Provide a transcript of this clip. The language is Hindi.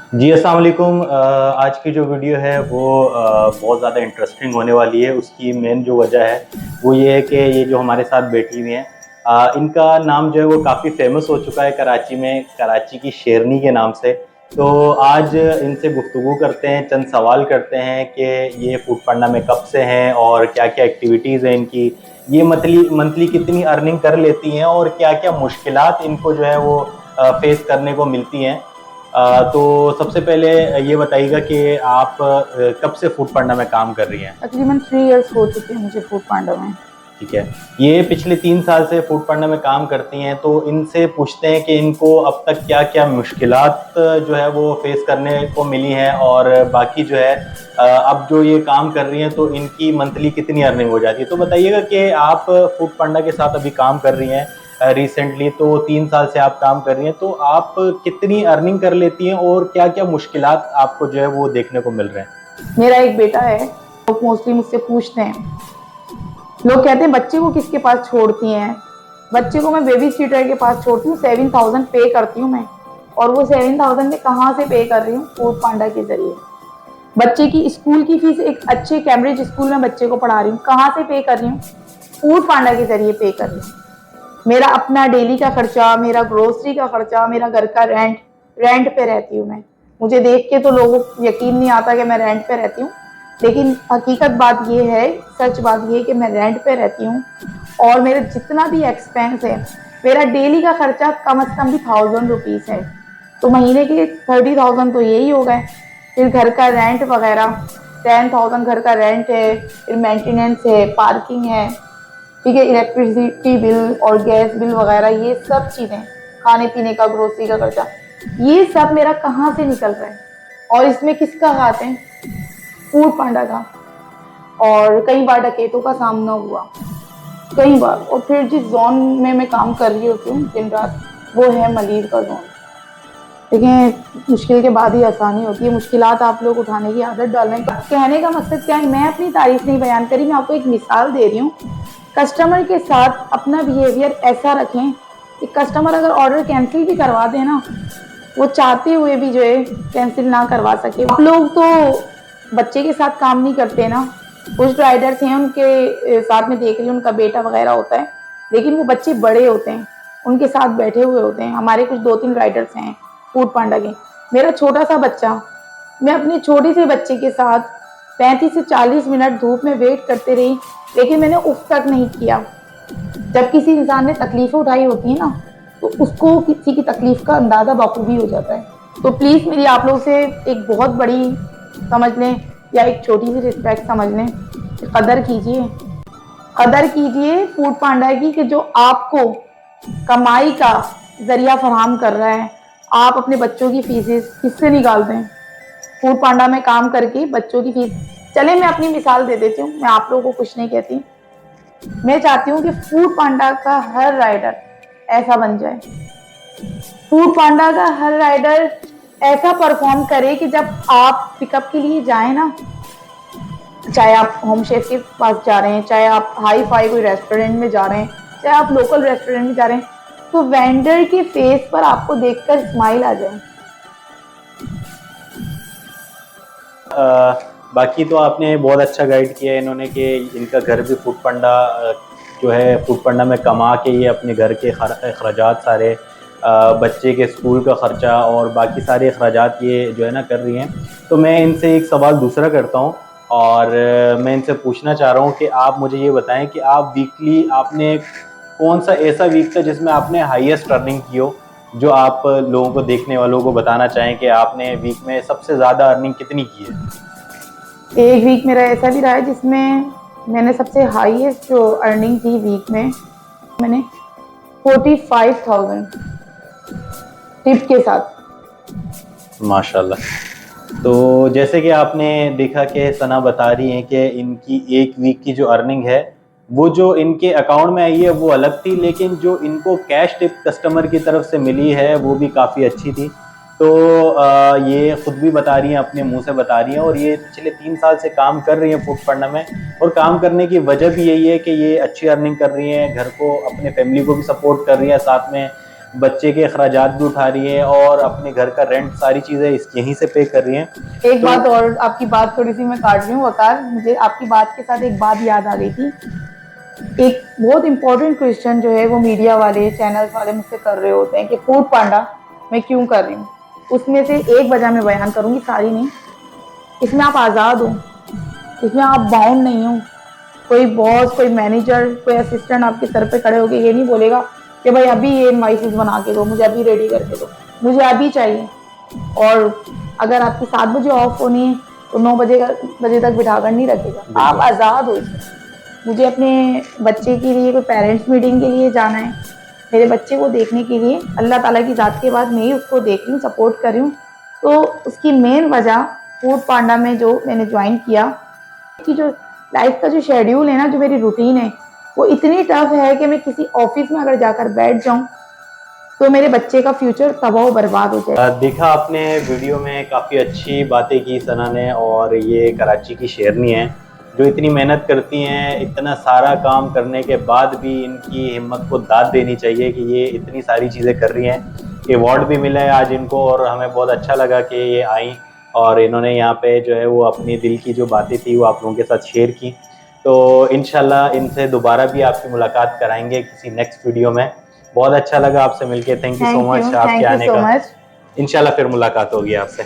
जी, अस्सलाम वालेकुम। आज की जो वीडियो है वो बहुत ज़्यादा इंटरेस्टिंग होने वाली है। उसकी मेन जो वजह है वो ये है कि ये जो हमारे साथ बैठी हुई हैं, इनका नाम जो है वो काफ़ी फेमस हो चुका है कराची में, कराची की शेरनी के नाम से। तो आज इनसे गुफ्तगू करते हैं, चंद सवाल करते हैं कि ये फूड पांडा में कब से हैं और क्या-क्या एक्टिविटीज़ हैं इनकी, ये मंथली मंथली कितनी अर्निंग कर लेती हैं और क्या-क्या मुश्किलात इनको जो है वो फेस करने को मिलती हैं। तो सबसे पहले ये बताइएगा कि आप कब से फूड पांडा में काम कर रही हैं? तकरीबन 3 इयर्स हो चुके हैं मुझे फूड पांडा में। ठीक है। ये पिछले 3 साल से फूड पांडा में काम करती हैं, तो इनसे पूछते हैं कि इनको अब तक क्या-क्या मुश्किलात जो है वो फेस करने को मिली हैं और बाकी जो है अब जो ये काम कर रही हैं तो इनकी मंथली कितनी अर्निंग हो जाती है? तो बताइएगा कि आप फूड पांडा के साथ अभी काम कर रही हैं रिसेंटली, तो 3 साल से आप काम कर रही हैं, तो आप कितनी अर्निंग कर लेती हैं और क्या-क्या मुश्किलात आपको जो है वो देखने को मिल रहे हैं? मेरा एक बेटा है, लोग मोस्टली मुझसे पूछते हैं, लोग कहते हैं बच्चे को किसके पास छोड़ती हैं। बच्चे को मैं बेबी सीटर के पास छोड़ती हूँ, 7,000 पे करती हूँ मैं। और वो 7,000 में कहाँ से पे कर रही हूँ? फूड पांडा के जरिए। बच्चे की स्कूल की फीस एक अच्छे कैम्ब्रिज स्कूल में बच्चे को पढ़ा रही हूँ, कहाँ से पे कर रही हूँ? फूड पांडा के जरिए पे कर रही हूँ। मेरा अपना डेली का खर्चा, मेरा ग्रोसरी का खर्चा, मेरा घर का रेंट, रेंट पे रहती हूँ मैं। मुझे देख के तो लोगों को यकीन नहीं आता कि मैं रेंट पे रहती हूँ, लेकिन हकीकत बात ये है, सच बात ये है कि मैं रेंट पे रहती हूँ। और मेरा जितना भी एक्सपेंस है, मेरा डेली का खर्चा कम से कम भी 1,000 रुपीज़ है, तो महीने के 30,000 तो यही हो गए। फिर घर का रेंट वगैरह 10,000 घर का रेंट है, फिर मेंटेनेंस है, पार्किंग है, ठीक है, इलेक्ट्रिसिटी बिल और गैस बिल वगैरह, ये सब चीज़ें, खाने पीने का, ग्रोसरी का खर्चा, ये सब मेरा कहाँ से निकल रहा है? और इसमें किसका हाथ है? फूड पांडा का। और कई बार डकैतों का सामना हुआ, कई बार। और फिर जिस जोन में मैं काम कर रही होती हूँ दिन रात, वो है मलिर का जोन। देखिए, मुश्किल के बाद ही आसानी होती है। मुश्किलात आप लोग उठाने की आदत डाल रहे हैं। कहने का मकसद क्या है, मैं अपनी तारीफ नहीं बयान करी, मैं आपको एक मिसाल दे रही हूँ। कस्टमर के साथ अपना बिहेवियर ऐसा रखें कि कस्टमर अगर ऑर्डर कैंसिल भी करवा दे ना, वो चाहते हुए भी जो है कैंसिल ना करवा सके। आप लोग तो बच्चे के साथ काम नहीं करते ना। कुछ राइडर्स हैं, उनके साथ में देख रही हूँ, उनका बेटा वगैरह होता है, लेकिन वो बच्चे बड़े होते हैं, उनके साथ बैठे हुए होते हैं। हमारे कुछ 2-3 राइडर्स हैं फूड पांडा के। मेरा छोटा सा बच्चा, मैं अपने छोटे से बच्चे के साथ 35 से 40 मिनट धूप में वेट करते रही, लेकिन मैंने उफ तक नहीं किया। जब किसी इंसान ने तकलीफें उठाई होती है ना, तो उसको किसी की तकलीफ का अंदाज़ा बखूबी हो जाता है। तो प्लीज़ मेरी आप लोग से एक बहुत बड़ी समझ लें या एक छोटी सी रिस्पेक्ट समझ लें कि कदर कीजिए, कदर कीजिए फूड पांडा की, कि जो आपको कमाई का जरिया फराहम कर रहा है। आप अपने बच्चों की फीसेस किससे निकाल दें? फूड पांडा में काम करके बच्चों की फीस। चले मैं अपनी मिसाल दे देती हूँ, मैं आप लोगों को कुछ नहीं कहती। मैं चाहती हूँ कि फूड पांडा का हर राइडर ऐसा बन जाए, फूड पांडा का हर राइडर ऐसा परफॉर्म करे कि जब आप पिकअप के लिए जाएं ना, चाहे आप होम शेफ के पास जा रहे हैं, चाहे आप हाई फाई कोई रेस्टोरेंट में जा रहे हैं, चाहे आप लोकल रेस्टोरेंट में जा रहे हैं, तो वेंडर के फेस पर आपको देखकर स्माइल आ जाए। बाकी तो आपने बहुत अच्छा गाइड किया है इन्होंने कि इनका घर भी फूड पांडा जो है फूड पांडा में कमा के ये अपने घर के अखराजात सारे, बच्चे के स्कूल का ख़र्चा और बाकी सारे अखराजात ये जो है ना कर रही हैं। तो मैं इनसे एक सवाल दूसरा करता हूँ और मैं इनसे पूछना चाह रहा हूँ कि आप मुझे ये बताएं कि आप वीकली आपने कौन सा ऐसा वीक था जिसमें आपने हाईएस्ट अर्निंग की हो, जो आप लोगों को, देखने वालों को बताना चाहें कि आपने वीक में सबसे ज़्यादा अर्निंग कितनी की है? एक वीक मेरा ऐसा भी रहा है जिसमें मैंने सबसे हाईएस्ट जो अर्निंग की वीक में, मैंने 45,000 टिप के साथ। माशाल्लाह। तो जैसे कि आपने देखा कि सना बता रही हैं कि इनकी एक वीक की जो अर्निंग है वो जो इनके अकाउंट में आई है वो अलग थी, लेकिन जो इनको कैश टिप कस्टमर की तरफ से मिली है वो भी काफ़ी अच्छी थी। तो ये खुद भी बता रही हैं, अपने मुंह से बता रही हैं, और ये पिछले 3 साल से काम कर रही हैं फूड पांडा में। और काम करने की वजह भी यही है कि ये अच्छी अर्निंग कर रही हैं, घर को, अपने फैमिली को भी सपोर्ट कर रही हैं, साथ में बच्चे के अखराजात भी उठा रही है और अपने घर का रेंट सारी चीज़ें यहीं से पे कर रही हैं। एक बात और, आपकी बात थोड़ी सी मैं काट रही हूँ वकार, मुझे आपकी बात के साथ एक बात याद आ गई थी। एक बहुत इंपॉर्टेंट क्वेश्चन जो है वो मीडिया वाले चैनल्स वाले मुझसे कर रहे होते हैं कि फूड पांडा मैं क्यों कर रही हूँ। उसमें से एक वजह मैं बयान करूँगी, सारी नहीं। इसमें आप आज़ाद हो, इसमें आप बाउंड नहीं हो। कोई बॉस, कोई मैनेजर, कोई असिस्टेंट आपके सर पे खड़े होके ये नहीं बोलेगा कि भाई अभी ये इनवाइसेस बना के दो, मुझे अभी रेडी करके दो, मुझे अभी चाहिए। और अगर आपकी 7 बजे ऑफ होनी है तो 9 बजे तक बिठाकर नहीं रखेगा। आप आज़ाद हो इसमें। मुझे अपने बच्चे के लिए कोई पेरेंट्स मीटिंग के लिए जाना है, मेरे बच्चे को देखने के लिए, अल्लाह ताला की ज़ात के बाद मैं ही उसको देख रही हूँ, सपोर्ट कर रही हूँ। तो उसकी मेन वजह फूड पांडा में जो मैंने ज्वाइन किया कि जो लाइफ का जो शेड्यूल है ना, जो मेरी रूटीन है वो इतनी टफ है कि मैं किसी ऑफिस में अगर जाकर बैठ जाऊं तो मेरे बच्चे का फ्यूचर तबाह बर्बाद हो जाए। देखा आपने वीडियो में काफ़ी अच्छी बातें की सना ने, और ये कराची की शेरनी है जो इतनी मेहनत करती हैं। इतना सारा काम करने के बाद भी इनकी हिम्मत को दाद देनी चाहिए कि ये इतनी सारी चीज़ें कर रही हैं। अवार्ड भी मिला है आज इनको, और हमें बहुत अच्छा लगा कि ये आई और इन्होंने यहाँ पे जो है वो अपनी दिल की जो बातें थी वो आप लोगों के साथ शेयर की। तो इंशाल्लाह इनसे दोबारा भी आपकी मुलाकात कराएंगे किसी नेक्स्ट वीडियो में। बहुत अच्छा लगा आपसे मिलके, थैंक यू सो मच आपके आने का। इंशाल्लाह फिर मुलाकात होगी आपसे।